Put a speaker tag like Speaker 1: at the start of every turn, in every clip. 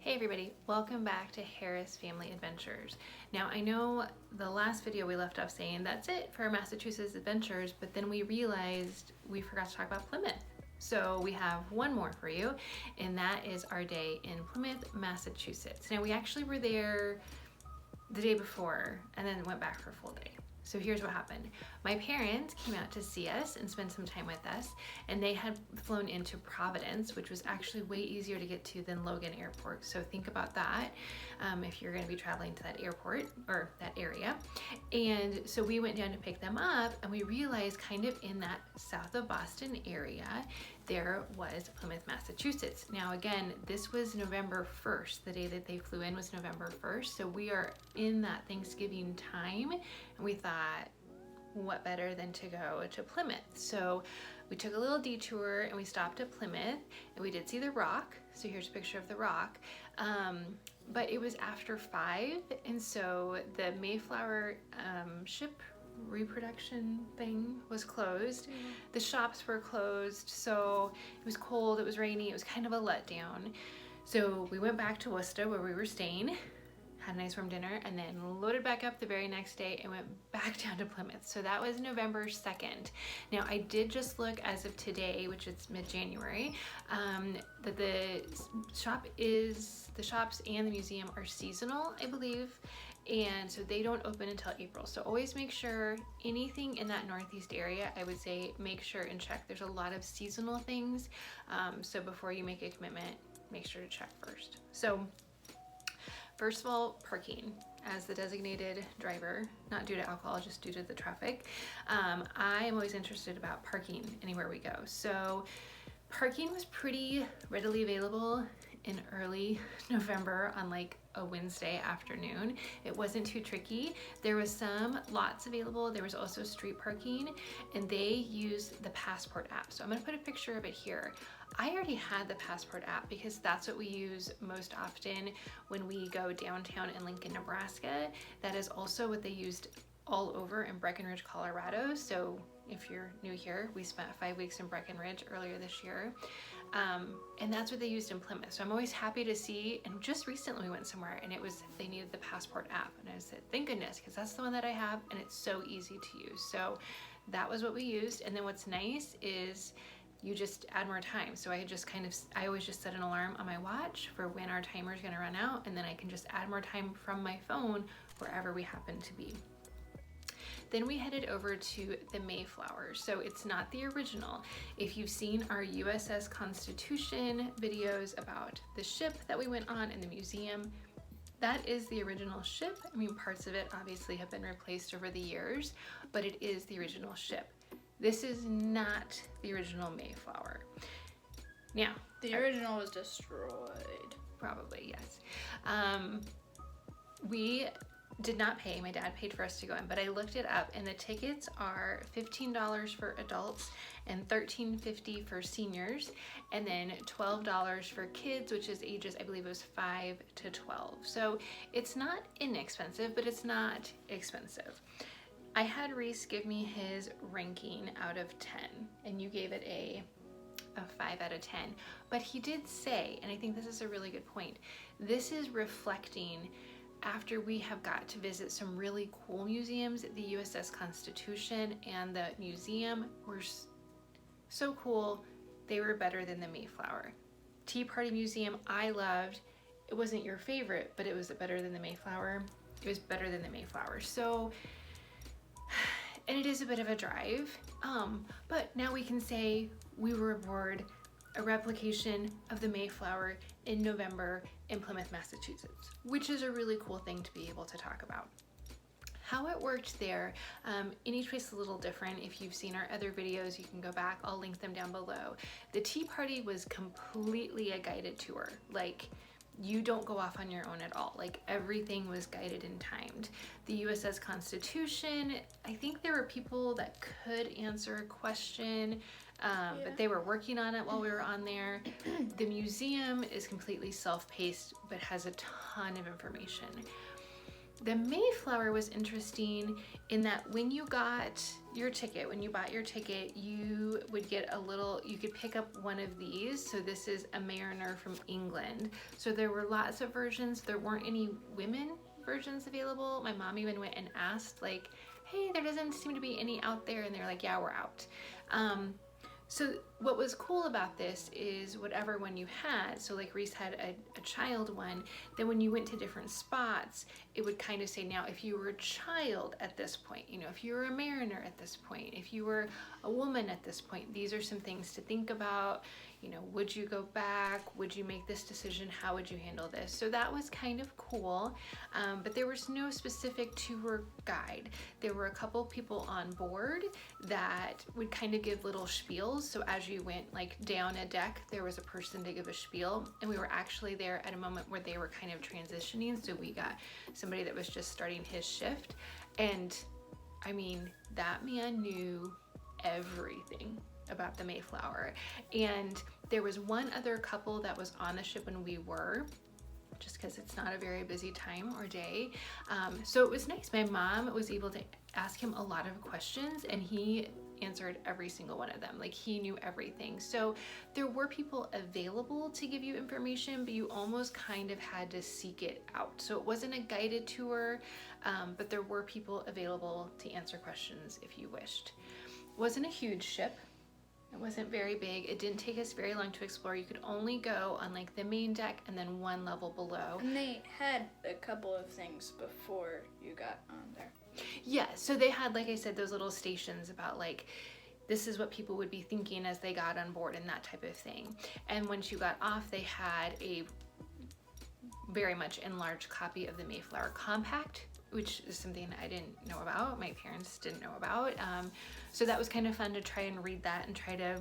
Speaker 1: Hey everybody, welcome back to Harris Family Adventures. Now I know the last video we left off saying that's it for Massachusetts adventures, but then we realized we forgot to talk about Plymouth. So we have one more for you, and that is our day in Plymouth, Massachusetts. Now we actually were there the day before and then went back for a full day. So here's what happened. My parents came out to see us and spend some time with us, and they had flown into Providence, which was actually way easier to get to than Logan Airport. So think about that if you're going to be traveling to that airport or that area. And so we went down to pick them up, and we realized kind of in that south of Boston area, there was Plymouth, Massachusetts. Now again, this was November 1st. The day that they flew in was November 1st. So we are in that Thanksgiving time, and we thought, what better than to go to Plymouth? So we took a little detour and we stopped at Plymouth, and we did see the Rock. So here's a picture of the Rock. But it was after 5, and so the Mayflower ship reproduction thing was closed. The shops were closed, so it was cold, it was rainy, it was kind of a letdown. So we went back to Worcester where we were staying, had a nice warm dinner, and then loaded back up the very next day and went back down to Plymouth. So that was November 2nd. Now I did just look as of today, which is mid-January, that the shops and the museum are seasonal, I believe, and so they don't open until April. So always make sure anything in that northeast area, I would say make sure and check. There's a lot of seasonal things, so before you make a commitment, make sure to check first. So first of all, parking. As the designated driver, not due to alcohol, just due to the traffic, I am always interested about parking anywhere we go. So parking was pretty readily available in early November on like a Wednesday afternoon. It wasn't too tricky. There was some lots available. There was also street parking, and they used the Passport app. So I'm gonna put a picture of it here. I already had the Passport app because that's what we use most often when we go downtown in Lincoln, Nebraska. That is also what they used all over in Breckenridge, Colorado. So if you're new here, we spent 5 weeks in Breckenridge earlier this year. And that's what they used in Plymouth. So I'm always happy to see, and just recently we went somewhere and they needed the Passport app. And I said, thank goodness, because that's the one that I have and it's so easy to use. So that was what we used. And then what's nice is you just add more time. So I always just set an alarm on my watch for when our timer is gonna run out, and then I can just add more time from my phone wherever we happen to be. Then we headed over to the Mayflower. So it's not the original. If you've seen our USS Constitution videos about the ship that we went on in the museum, that is the original ship. I mean, parts of it obviously have been replaced over the years, but it is the original ship. This is not the original Mayflower. Now,
Speaker 2: the original was destroyed.
Speaker 1: Probably, yes. We did not pay. My dad paid for us to go in, but I looked it up, and the tickets are $15 for adults and $13.50 for seniors, and then $12 for kids, which is ages, I believe it was 5 to 12. So it's not inexpensive, but it's not expensive. I had Reese give me his ranking out of 10, and you gave it a 5 out of 10. But he did say, and I think this is a really good point, this is reflecting after we have got to visit some really cool museums. The USS Constitution and the museum were so cool, they were better than the Mayflower. Tea Party Museum, I loved. It wasn't your favorite, but it was better than the Mayflower. It was better than the Mayflower. So, and it is a bit of a drive, but now we can say we were aboard a replication of the Mayflower in November in Plymouth, Massachusetts, which is a really cool thing to be able to talk about. How it worked there, in each place is a little different. If you've seen our other videos, you can go back. I'll link them down below. The Tea Party was completely a guided tour. Like, you don't go off on your own at all. Like, everything was guided and timed. The USS Constitution, I think there were people that could answer a question, but they were working on it while we were on there. The museum is completely self-paced, but has a ton of information. The Mayflower was interesting in that when you got your ticket, when you bought your ticket, you would get you could pick up one of these. So this is a Mariner from England. So there were lots of versions. There weren't any women versions available. My mom even went and asked, like, hey, there doesn't seem to be any out there. And they're like, yeah, we're out. So what was cool about this is whatever one you had, so like Reese had a child one, then when you went to different spots, it would kind of say, now if you were a child at this point, you know, if you were a mariner at this point, if you were a woman at this point, these are some things to think about. You know, would you go back? Would you make this decision? How would you handle this? So that was kind of cool, but there was no specific tour guide. There were a couple people on board that would kind of give little spiels. So as you went like down a deck, there was a person to give a spiel, and we were actually there at a moment where they were kind of transitioning. So we got somebody that was just starting his shift, and I mean, that man knew everything about the Mayflower. And there was one other couple that was on the ship when we were, just because it's not a very busy time or day. So it was nice. My mom was able to ask him a lot of questions, and he answered every single one of them. Like, he knew everything. So there were people available to give you information, but you almost kind of had to seek it out. So it wasn't a guided tour, but there were people available to answer questions if you wished. It wasn't a huge ship. It wasn't very big. It didn't take us very long to explore. You could only go on like the main deck and then one level below.
Speaker 2: And they had a couple of things before you got on there.
Speaker 1: Yeah, so they had, like I said, those little stations about like, this is what people would be thinking as they got on board and that type of thing. And once you got off, they had a very much enlarged copy of the Mayflower Compact, which is something I didn't know about. My parents didn't know about. So that was kind of fun to try and read that and try to,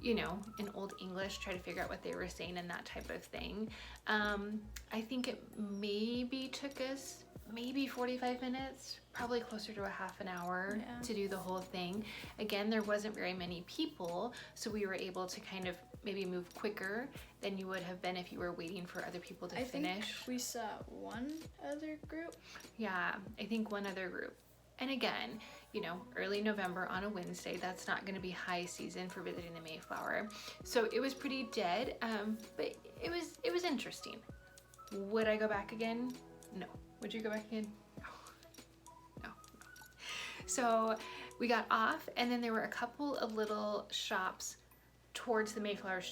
Speaker 1: you know, in Old English, try to figure out what they were saying and that type of thing. I think it maybe took us maybe 45 minutes, probably closer to a half an hour to do the whole thing. Again, there wasn't very many people, so we were able to kind of maybe move quicker than you would have been if you were waiting for other people to finish.
Speaker 2: I think we saw one other group.
Speaker 1: Yeah, I think one other group. And again, you know, early November on a Wednesday, that's not going to be high season for visiting the Mayflower. So it was pretty dead, but it was interesting. Would I go back again? No. Would you go back again? No. So we got off, and then there were a couple of little shops towards the Mayflower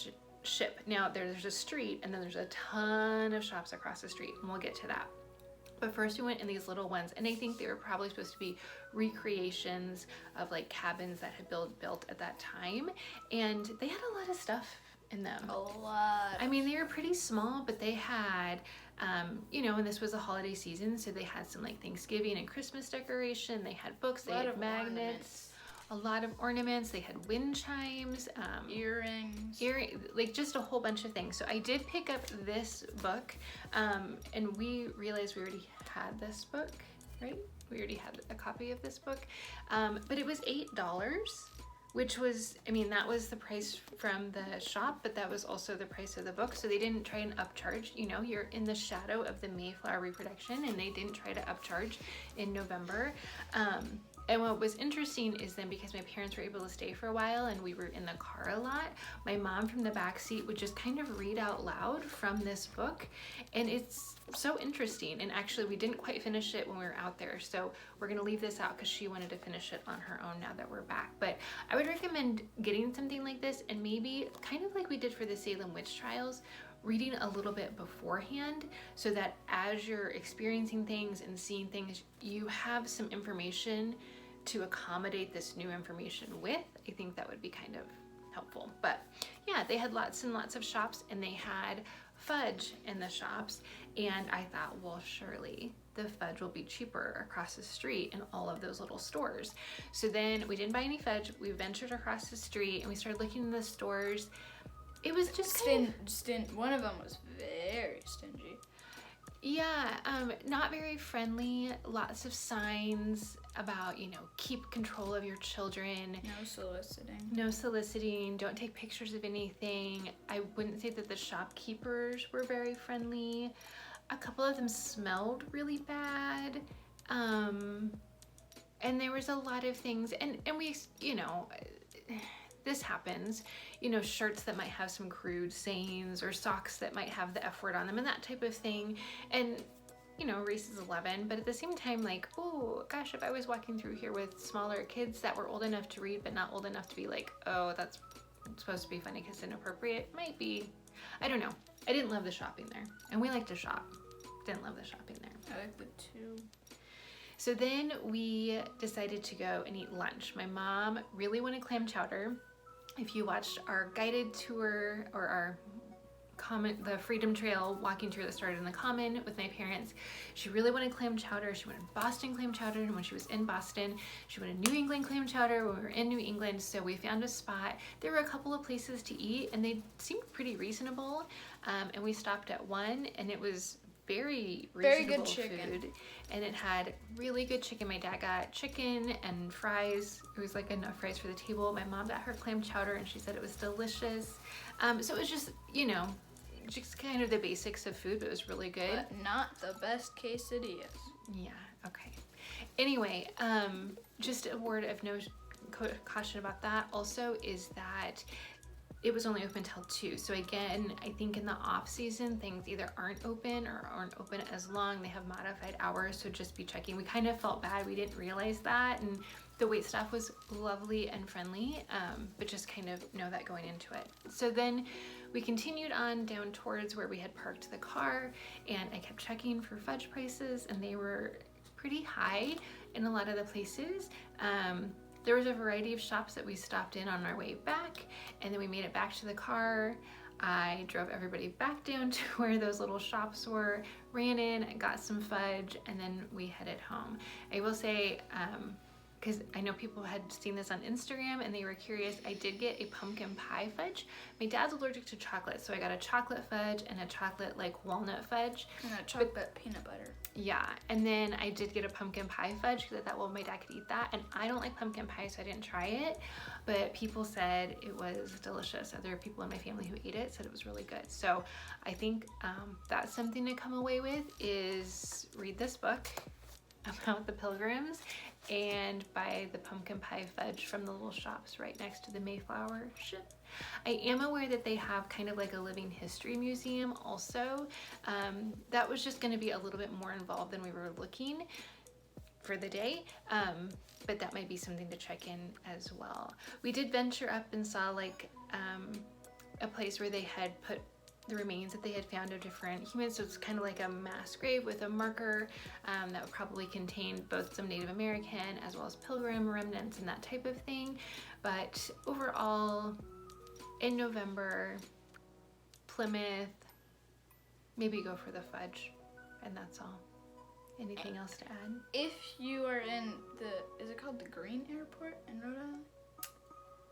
Speaker 1: ship. Now there's a street, and then there's a ton of shops across the street, and we'll get to that. But first we went in these little ones, and I think they were probably supposed to be recreations of like cabins that had been built at that time, and they had a lot of stuff in them.
Speaker 2: A lot.
Speaker 1: I mean, they were pretty small, but they had, you know, and this was a holiday season, so they had some like Thanksgiving and Christmas decoration. They had books, they had magnets, a lot of ornaments. They had wind chimes,
Speaker 2: earrings,
Speaker 1: like just a whole bunch of things. So I did pick up this book, and we realized we already had this book, right? We already had a copy of this book, but it was $8. Which was, I mean, that was the price from the shop, but that was also the price of the book. So they didn't try and upcharge. You know, you're in the shadow of the Mayflower reproduction, and they didn't try to upcharge in November. And what was interesting is then, because my parents were able to stay for a while and we were in the car a lot, my mom from the back seat would just kind of read out loud from this book. And it's so interesting. And actually, we didn't quite finish it when we were out there. So we're going to leave this out because she wanted to finish it on her own now that we're back. But I would recommend getting something like this, and maybe kind of like we did for the Salem witch trials, reading a little bit beforehand, so that as you're experiencing things and seeing things, you have some information to accommodate this new information with. I think that would be kind of helpful. But yeah, they had lots and lots of shops, and they had fudge in the shops, and I thought, well, surely the fudge will be cheaper across the street in all of those little stores. So then we didn't buy any fudge. We ventured across the street and we started looking in the stores. It was just
Speaker 2: one of them was very stingy.
Speaker 1: Yeah, not very friendly. Lots of signs about, you know, keep control of your children. No soliciting. Don't take pictures of anything. I wouldn't say that the shopkeepers were very friendly. a couple of them smelled really bad. And there was a lot of things, and we, this happens, shirts that might have some crude sayings, or socks that might have the F word on them, and that type of thing. And Reese is 11, but at the same time, like, oh gosh, if I was walking through here with smaller kids that were old enough to read but not old enough to be like, oh, that's supposed to be funny because inappropriate, might be, I don't know. I didn't love the shopping there, and we like to shop. Didn't love the shopping there.
Speaker 2: I like the two.
Speaker 1: So then we decided to go and eat lunch. My mom really wanted clam chowder. If you watched our guided tour, or our the Freedom Trail walking tour that started in the Common with my parents, she really wanted clam chowder. She wanted Boston clam chowder, and when she was in Boston, she wanted New England clam chowder when we were in New England. So we found a spot. There were a couple of places to eat, and they seemed pretty reasonable. And we stopped at one, and it was very reasonable
Speaker 2: good chicken
Speaker 1: food, and it had really good chicken. My dad got chicken and fries. It was like enough fries for the table. My mom got her clam chowder, and she said it was delicious. So it was just just kind of the basics of food, but it was really good.
Speaker 2: But not the best quesadillas.
Speaker 1: Yeah, okay. Anyway, just a word of caution about that also is that it was only open till 2. So again, I think in the off season, things either aren't open or aren't open as long. They have modified hours, so just be checking. We kind of felt bad. We didn't realize that, and the wait staff was lovely and friendly, but just kind of know that going into it. So then we continued on down towards where we had parked the car, and I kept checking for fudge prices, and they were pretty high in a lot of the places. There was a variety of shops that we stopped in on our way back, and then we made it back to the car. I drove everybody back down to where those little shops were, ran in, got some fudge, and then we headed home. I will say, because I know people had seen this on Instagram and they were curious, I did get a pumpkin pie fudge. My dad's allergic to chocolate, so I got a chocolate fudge and a chocolate like walnut fudge.
Speaker 2: And a chocolate peanut butter.
Speaker 1: Yeah, and then I did get a pumpkin pie fudge because I thought, well, my dad could eat that, and I don't like pumpkin pie, so I didn't try it, but people said it was delicious. Other people in my family who ate it said it was really good. So I think that's something to come away with, is read this book about the Pilgrims and buy the pumpkin pie fudge from the little shops right next to the Mayflower ship. I am aware that they have kind of like a living history museum also. That was just going to be a little bit more involved than we were looking for the day, but that might be something to check in as well. We did venture up and saw like a place where they had put the remains that they had found of different humans, so it's kind of like a mass grave with a marker that would probably contain both some Native American as well as Pilgrim remnants and that type of thing. But overall, in November, Plymouth, maybe go for the fudge, and that's all. Anything else to add?
Speaker 2: If you are in is it called the Green Airport in Rhode Island?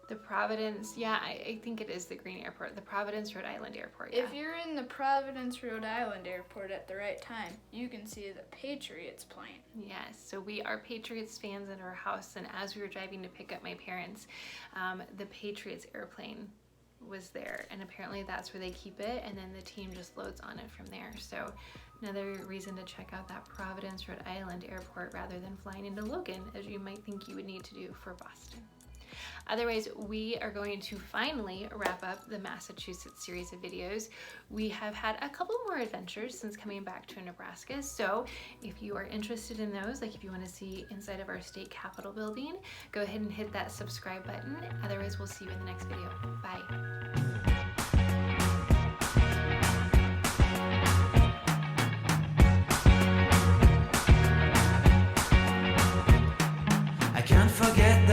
Speaker 1: The Providence, yeah, I think it is the Green Airport, the Providence, Rhode Island Airport, yeah.
Speaker 2: If you're in the Providence, Rhode Island Airport at the right time, you can see the Patriots playing.
Speaker 1: Yes, so we are Patriots fans at our house, and as we were driving to pick up my parents, the Patriots airplane was there, and apparently that's where they keep it, and then the team just loads on it from there. So another reason to check out that Providence, Rhode Island Airport rather than flying into Logan, as you might think you would need to do for Boston. Otherwise, we are going to finally wrap up the Massachusetts series of videos. We have had a couple more adventures since coming back to Nebraska, so if you are interested in those, like if you want to see inside of our state capitol building, go ahead and hit that subscribe button. Otherwise, we'll see you in the next video. Bye.
Speaker 3: I can't forget